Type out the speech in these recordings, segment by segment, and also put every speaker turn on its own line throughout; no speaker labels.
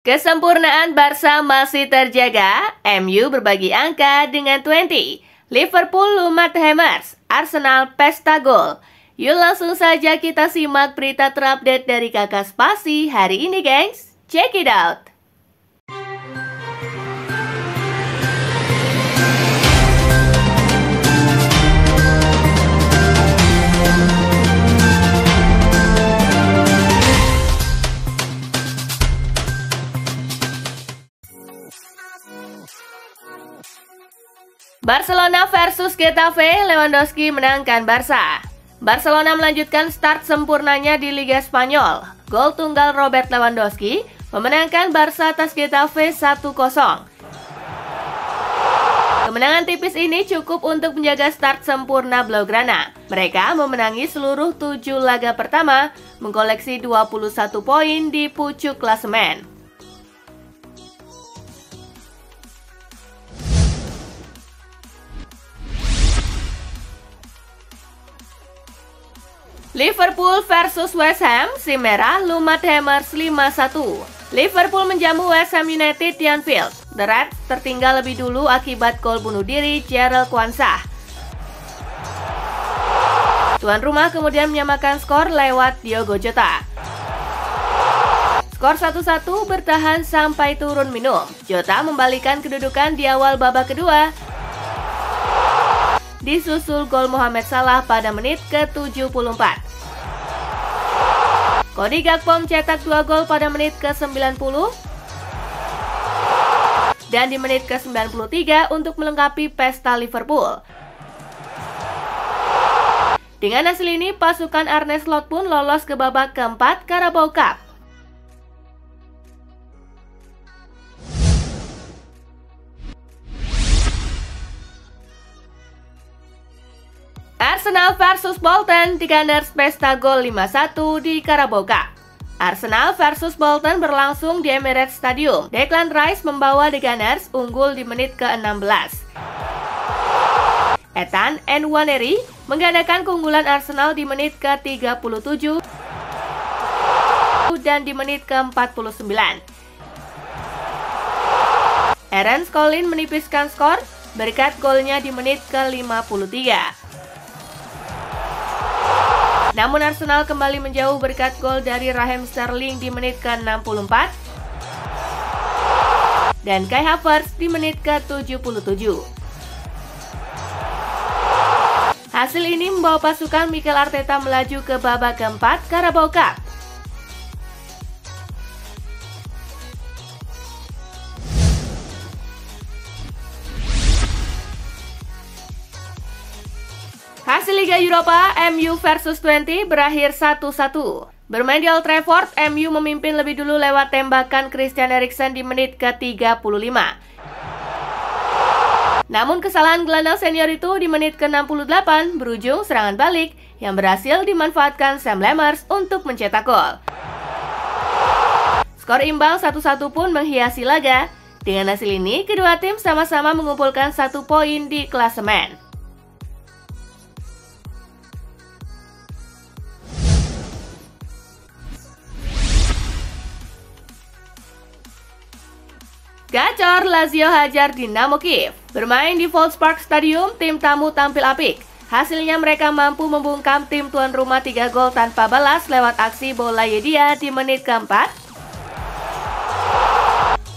Kesempurnaan Barca masih terjaga, MU berbagi angka dengan 20. Liverpool lumat Hammers, Arsenal pesta gol. Yuk langsung saja kita simak berita terupdate dari Kakak Spasi hari ini, gengs. Check it out! Barcelona versus Getafe, Lewandowski menangkan Barca. Barcelona melanjutkan start sempurnanya di Liga Spanyol. Gol tunggal Robert Lewandowski memenangkan Barca atas Getafe 1-0. Kemenangan tipis ini cukup untuk menjaga start sempurna Blaugrana. Mereka memenangi seluruh 7 laga pertama, mengkoleksi 21 poin di pucuk klasemen. Liverpool versus West Ham, si merah lumat Hammers 5-1. Liverpool menjamu West Ham United di Anfield. The Reds tertinggal lebih dulu akibat gol bunuh diri Jarell Quansah. Tuan rumah kemudian menyamakan skor lewat Diogo Jota. Skor 1-1 bertahan sampai turun minum. Jota membalikan kedudukan di awal babak kedua. Disusul gol Mohamed Salah pada menit ke-74. Cody Gakpo mencetak 2 gol pada menit ke-90 dan di menit ke-93 untuk melengkapi pesta Liverpool. Dengan hasil ini, pasukan Arne Slot pun lolos ke babak keempat Carabao Cup. Arsenal versus Bolton, The Gunners pesta gol 5-1 di Carabao Cup. Arsenal versus Bolton berlangsung di Emirates Stadium. Declan Rice membawa The Gunners unggul di menit ke-16. Ethan Nwaneri menggandakan keunggulan Arsenal di menit ke-37 dan di menit ke-49. Aaron Skolin menipiskan skor berkat golnya di menit ke-53. Namun Arsenal kembali menjauh berkat gol dari Raheem Sterling di menit ke-64 dan Kai Havertz di menit ke-77. Hasil ini membawa pasukan Mikel Arteta melaju ke babak keempat Carabao Cup. Hasil Liga Eropa, MU versus 20 berakhir 1-1. Bermain di Old Trafford, MU memimpin lebih dulu lewat tembakan Christian Eriksen di menit ke-35. Namun kesalahan gelandang senior itu di menit ke-68 berujung serangan balik yang berhasil dimanfaatkan Sam Lammers untuk mencetak gol. Skor imbang 1-1 pun menghiasi laga. Dengan hasil ini, kedua tim sama-sama mengumpulkan 1 poin di klasemen. Gacor, Lazio hajar Dinamo Kiev. Bermain di Volkspark Stadium, tim tamu tampil apik. Hasilnya mereka mampu membungkam tim tuan rumah 3 gol tanpa balas lewat aksi bola Yedia di menit keempat.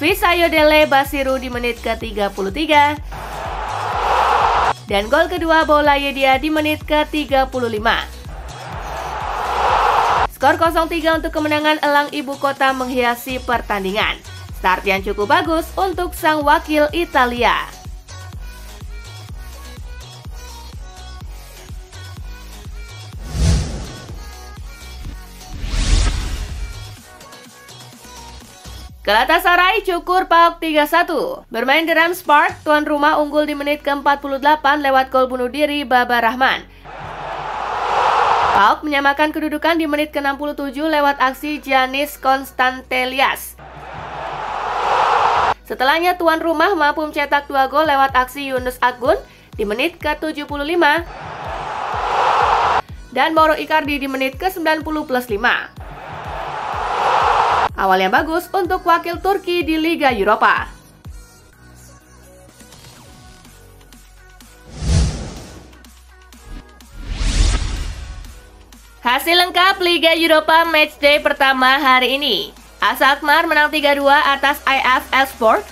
Visayodele Basiru di menit ke-33. Dan gol kedua bola Yedia di menit ke-35. Skor 0-3 untuk kemenangan elang ibu kota menghiasi pertandingan. Start yang cukup bagus untuk sang wakil Italia. Galatasaray cukur PAOK 3-1. Bermain di Rams Park, tuan rumah unggul di menit ke-48 lewat gol bunuh diri Baba Rahman. PAOK menyamakan kedudukan di menit ke-67 lewat aksi Giannis Konstantelias. Setelahnya tuan rumah mampu mencetak 2 gol lewat aksi Yunus Akgun di menit ke-75 dan Mauro Icardi di menit ke-90+5. Awal yang bagus untuk wakil Turki di Liga Eropa. Hasil lengkap Liga Eropa Matchday pertama hari ini. AS Alkmaar menang 3-2 atas IF Elfsborg.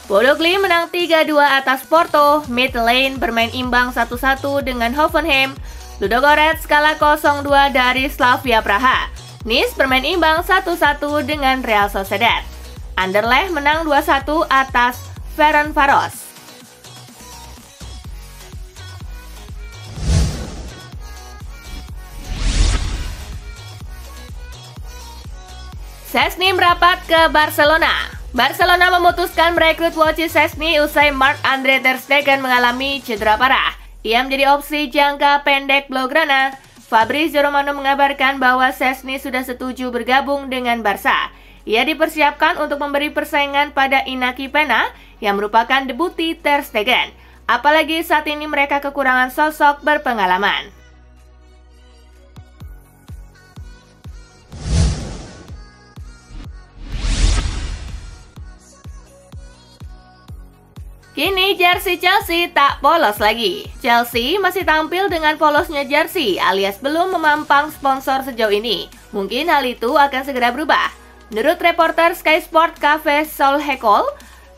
Bodo Glimt menang 3-2 atas Porto. Midtjylland bermain imbang 1-1 dengan Hoffenheim. Ludogorets kalah 0-2 dari Slavia Praha. Nice bermain imbang 1-1 dengan Real Sociedad. Anderlecht menang 2-1 atas Ferencváros. Szczęsny merapat ke Barcelona. Barcelona memutuskan merekrut Wojciech Szczęsny usai Marc-André ter Stegen mengalami cedera parah. Ia menjadi opsi jangka pendek Blaugrana. Fabrizio Romano mengabarkan bahwa Szczęsny sudah setuju bergabung dengan Barca. Ia dipersiapkan untuk memberi persaingan pada Inaki Pena yang merupakan debuti ter Stegen. Apalagi saat ini mereka kekurangan sosok berpengalaman. Kini jersey Chelsea tak polos lagi. Chelsea masih tampil dengan polosnya jersey alias belum memampang sponsor sejauh ini. Mungkin hal itu akan segera berubah. Menurut reporter Sky Sport Cafe Sol Hekol,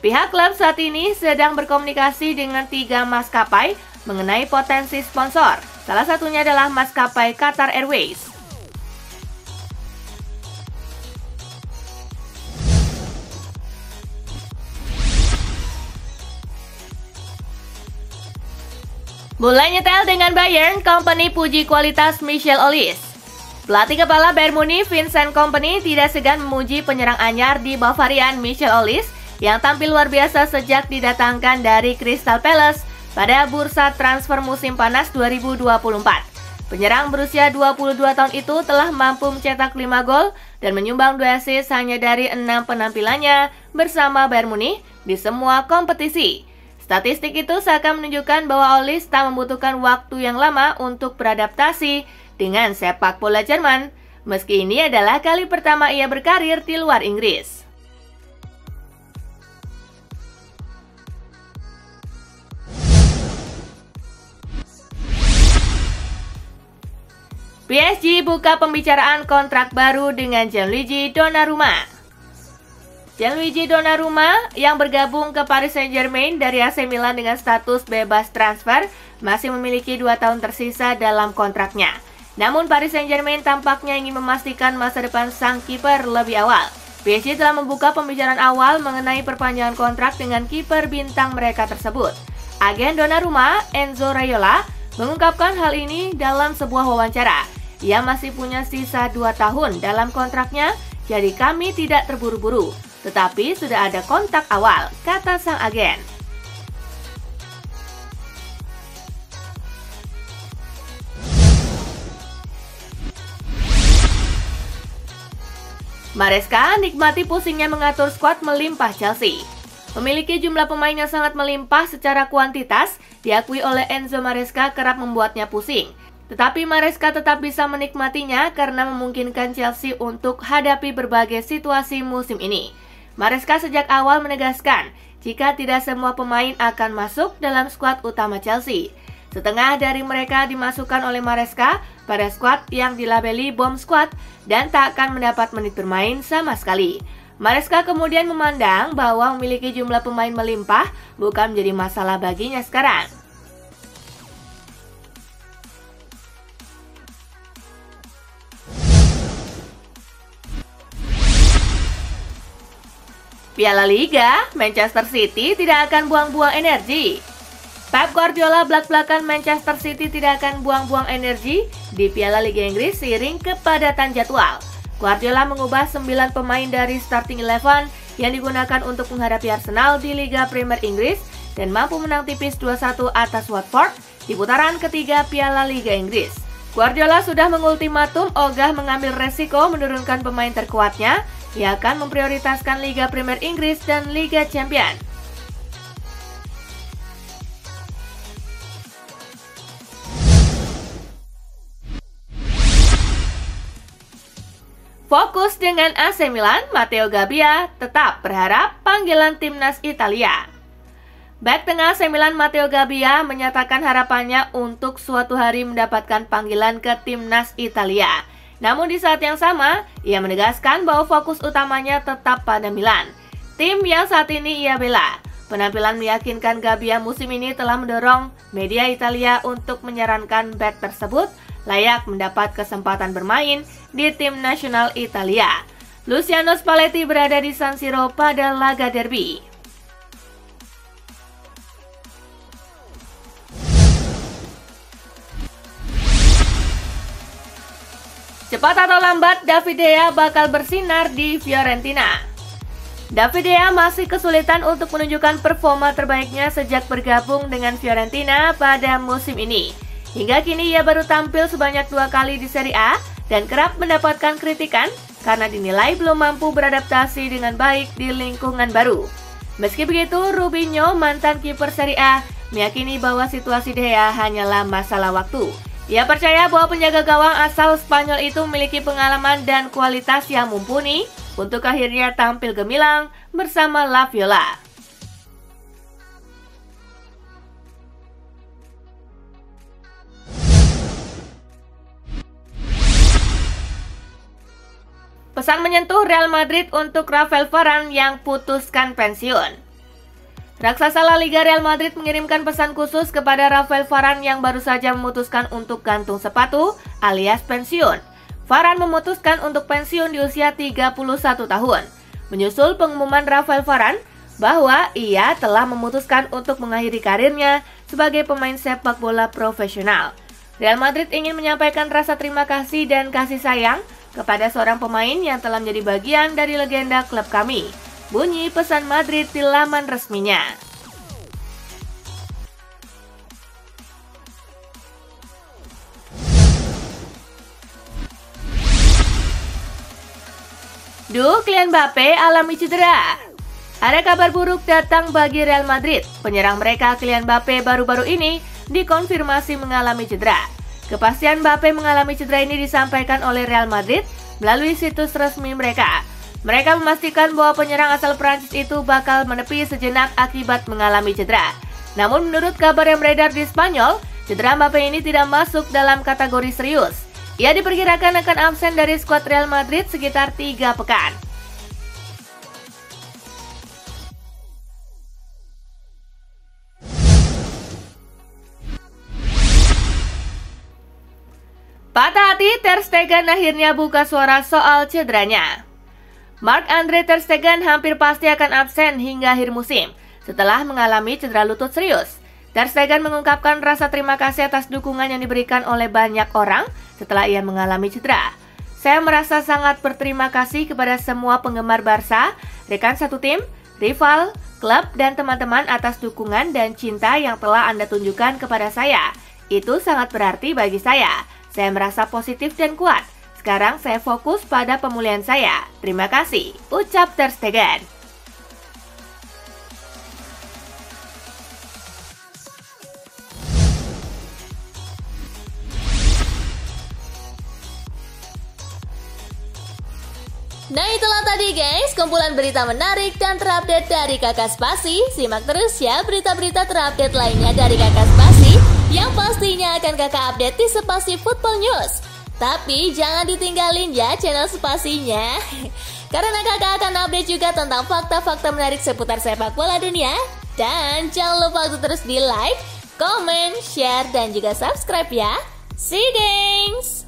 pihak klub saat ini sedang berkomunikasi dengan 3 maskapai mengenai potensi sponsor. Salah satunya adalah maskapai Qatar Airways. Mulai nyetel dengan Bayern, Kompany puji kualitas Michel Olise. Pelatih kepala Bayern Munich Vincent Kompany tidak segan memuji penyerang anyar di Bavarian Michel Olise yang tampil luar biasa sejak didatangkan dari Crystal Palace pada bursa transfer musim panas 2024. Penyerang berusia 22 tahun itu telah mampu mencetak 5 gol dan menyumbang 2 assist hanya dari 6 penampilannya bersama Bayern Munich di semua kompetisi. Statistik itu seakan menunjukkan bahwa Olise tak membutuhkan waktu yang lama untuk beradaptasi dengan sepak bola Jerman, meski ini adalah kali pertama ia berkarir di luar Inggris. PSG buka pembicaraan kontrak baru dengan Gianluigi Donnarumma. Gianluigi Donnarumma yang bergabung ke Paris Saint-Germain dari AC Milan dengan status bebas transfer masih memiliki 2 tahun tersisa dalam kontraknya. Namun Paris Saint-Germain tampaknya ingin memastikan masa depan sang kiper lebih awal. PSG telah membuka pembicaraan awal mengenai perpanjangan kontrak dengan kiper bintang mereka tersebut. Agen Donnarumma, Enzo Raiola, mengungkapkan hal ini dalam sebuah wawancara. Ia masih punya sisa 2 tahun dalam kontraknya, jadi kami tidak terburu-buru. Tetapi sudah ada kontak awal, kata sang agen. Maresca nikmati pusingnya mengatur skuad melimpah Chelsea. Memiliki jumlah pemain yang sangat melimpah secara kuantitas, diakui oleh Enzo Maresca kerap membuatnya pusing. Tetapi Maresca tetap bisa menikmatinya karena memungkinkan Chelsea untuk hadapi berbagai situasi musim ini. Maresca sejak awal menegaskan jika tidak semua pemain akan masuk dalam skuad utama Chelsea. Setengah dari mereka dimasukkan oleh Maresca pada skuad yang dilabeli Bomb Squad dan tak akan mendapat menit bermain sama sekali. Maresca kemudian memandang bahwa memiliki jumlah pemain melimpah bukan menjadi masalah baginya sekarang. Piala Liga, Manchester City tidak akan buang-buang energi. Pep Guardiola belak-belakan Manchester City tidak akan buang-buang energi di Piala Liga Inggris seiring kepadatan jadwal. Guardiola mengubah 9 pemain dari starting 11 yang digunakan untuk menghadapi Arsenal di Liga Premier Inggris dan mampu menang tipis 2-1 atas Watford di putaran ketiga Piala Liga Inggris. Guardiola sudah mengultimatum ogah mengambil resiko menurunkan pemain terkuatnya. Ia akan memprioritaskan Liga Premier Inggris dan Liga Champions. Fokus dengan AC Milan, Matteo Gabbia tetap berharap panggilan timnas Italia. Bek tengah AC Milan Matteo Gabbia menyatakan harapannya untuk suatu hari mendapatkan panggilan ke timnas Italia. Namun di saat yang sama, ia menegaskan bahwa fokus utamanya tetap pada Milan, tim yang saat ini ia bela. Penampilan meyakinkan Gabbia musim ini telah mendorong media Italia untuk menyarankan bek tersebut layak mendapat kesempatan bermain di tim nasional Italia. Luciano Spalletti berada di San Siro pada laga derby. Cepat atau lambat, David De Gea bakal bersinar di Fiorentina. David De Gea masih kesulitan untuk menunjukkan performa terbaiknya sejak bergabung dengan Fiorentina pada musim ini. Hingga kini ia baru tampil sebanyak 2 kali di Serie A dan kerap mendapatkan kritikan karena dinilai belum mampu beradaptasi dengan baik di lingkungan baru. Meski begitu, Rubinho, mantan kiper Serie A, meyakini bahwa situasi De Gea hanyalah masalah waktu. Ia percaya bahwa penjaga gawang asal Spanyol itu memiliki pengalaman dan kualitas yang mumpuni untuk akhirnya tampil gemilang bersama La Viola. Pesan menyentuh Real Madrid untuk Rafael Varane yang putuskan pensiun. Raksasa La Liga Real Madrid mengirimkan pesan khusus kepada Rafael Varane yang baru saja memutuskan untuk gantung sepatu alias pensiun. Varane memutuskan untuk pensiun di usia 31 tahun, menyusul pengumuman Rafael Varane bahwa ia telah memutuskan untuk mengakhiri karirnya sebagai pemain sepak bola profesional. Real Madrid ingin menyampaikan rasa terima kasih dan kasih sayang kepada seorang pemain yang telah menjadi bagian dari legenda klub kami, bunyi pesan Madrid di laman resminya. Kylian Mbappe alami cedera. Ada kabar buruk datang bagi Real Madrid. Penyerang mereka Kylian Mbappe baru-baru ini dikonfirmasi mengalami cedera. Kepastian Mbappe mengalami cedera ini disampaikan oleh Real Madrid melalui situs resmi mereka. Mereka memastikan bahwa penyerang asal Prancis itu bakal menepi sejenak akibat mengalami cedera. Namun menurut kabar yang beredar di Spanyol, cedera Mbappe ini tidak masuk dalam kategori serius. Ia diperkirakan akan absen dari skuad Real Madrid sekitar 3 pekan. Patah hati, Ter Stegen akhirnya buka suara soal cederanya. Marc-Andre Ter Stegen hampir pasti akan absen hingga akhir musim setelah mengalami cedera lutut serius. Ter Stegen mengungkapkan rasa terima kasih atas dukungan yang diberikan oleh banyak orang setelah ia mengalami cedera. Saya merasa sangat berterima kasih kepada semua penggemar Barca, rekan satu tim, rival, klub, dan teman-teman atas dukungan dan cinta yang telah Anda tunjukkan kepada saya. Itu sangat berarti bagi saya. Saya merasa positif dan kuat. Sekarang saya fokus pada pemulihan saya. Terima kasih, ucap Ter Stegen.
Nah itulah tadi guys, kumpulan berita menarik dan terupdate dari Kakak Spasi. Simak terus ya berita-berita terupdate lainnya dari Kakak Spasi yang pastinya akan Kakak update di Spasi Football News. Tapi jangan ditinggalin ya channel Spasinya, karena Kakak akan update juga tentang fakta-fakta menarik seputar sepak bola dunia. Dan jangan lupa untuk terus di like, comment, share, dan juga subscribe ya. See you guys!